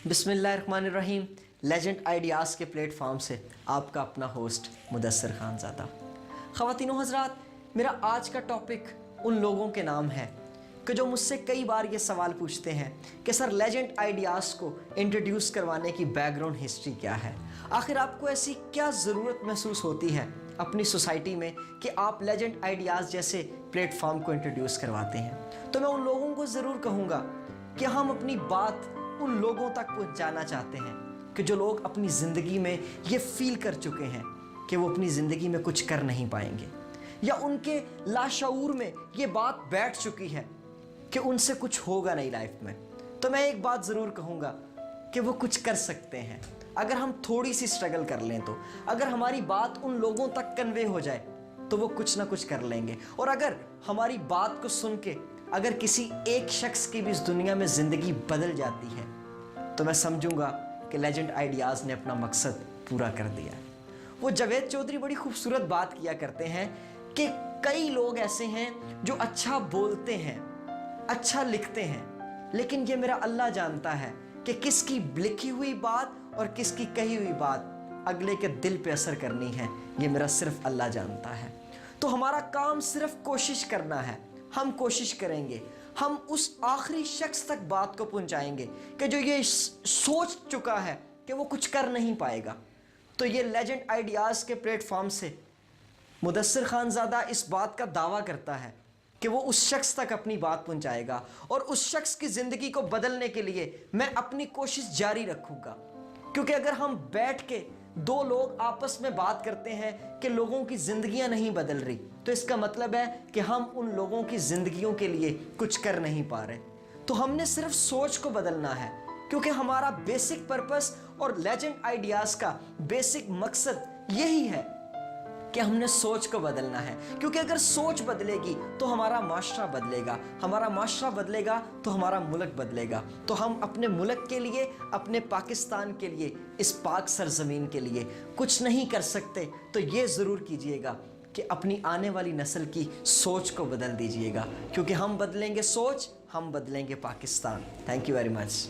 बिस्मिल्लाहिर्रहमानिर्रहीम। Legend ideas के platform से आपका अपना होस्ट मुदस्सिर खानज़ादा। ख़वातीनो हज़रात, मेरा आज का टॉपिक उन लोगों के नाम है कि जो मुझसे कई बार ये सवाल पूछते हैं कि सर लेजेंड आइडियाज़ को इंट्रोड्यूस करवाने की बैकग्राउंड हिस्ट्री क्या है। आखिर आपको ऐसी क्या ज़रूरत महसूस होती है अपनी सोसाइटी में कि आप लेजेंड आइडियाज़ जैसे प्लेटफॉर्म को इंट्रोड्यूस करवाते हैं। तो मैं उन लोगों को ज़रूर कहूँगा कि हम अपनी बात उन लोगों तक पहुंचाना चाहते हैं कि जो लोग अपनी ज़िंदगी में ये फील कर चुके हैं कि वो अपनी ज़िंदगी में कुछ कर नहीं पाएंगे, या उनके लाशऊर में ये बात बैठ चुकी है कि उनसे कुछ होगा नहीं लाइफ में। तो मैं एक बात ज़रूर कहूँगा कि वो कुछ कर सकते हैं अगर हम थोड़ी सी स्ट्रगल कर लें। तो अगर हमारी बात उन लोगों तक कन्वे हो जाए तो वो कुछ ना कुछ कर लेंगे। और अगर हमारी बात को सुन के अगर किसी एक शख्स की भी इस दुनिया में ज़िंदगी बदल जाती है तो मैं समझूंगा कि लेजेंड आइडियाज़ ने अपना मकसद पूरा कर दिया है। वो जावेद चौधरी बड़ी खूबसूरत बात किया करते हैं कि कई लोग ऐसे हैं जो अच्छा बोलते हैं, अच्छा लिखते हैं, लेकिन ये मेरा अल्लाह जानता है कि किसकी लिखी हुई बात और किसकी कही हुई बात अगले के दिल पे असर करनी है, ये मेरा सिर्फ अल्लाह जानता है। तो हमारा काम सिर्फ कोशिश करना है। हम कोशिश करेंगे, हम उस आखिरी शख्स तक बात को पहुंचाएंगे कि जो ये सोच चुका है कि वो कुछ कर नहीं पाएगा। तो ये लेजेंड आइडियाज़ के प्लेटफॉर्म से मुदस्सिर खानज़ादा इस बात का दावा करता है कि वो उस शख्स तक अपनी बात पहुंचाएगा और उस शख्स की ज़िंदगी को बदलने के लिए मैं अपनी कोशिश जारी रखूँगा। क्योंकि अगर हम बैठ के दो लोग आपस में बात करते हैं कि लोगों की ज़िंदगियां नहीं बदल रही, तो इसका मतलब है कि हम उन लोगों की ज़िंदगियों के लिए कुछ कर नहीं पा रहे। तो हमने सिर्फ सोच को बदलना है, क्योंकि हमारा बेसिक पर्पस और लेजेंड आइडियाज़ का बेसिक मकसद यही है कि हमने सोच को बदलना है। क्योंकि अगर सोच बदलेगी तो हमारा माशरा बदलेगा, हमारा माशरा बदलेगा तो हमारा मुल्क बदलेगा। तो हम अपने मुल्क के लिए, अपने पाकिस्तान के लिए, इस पाक सरजमीन के लिए कुछ नहीं कर सकते तो ये ज़रूर कीजिएगा कि अपनी आने वाली नस्ल की सोच को बदल दीजिएगा। क्योंकि हम बदलेंगे सोच, हम बदलेंगे Pakistan. Thank you very much.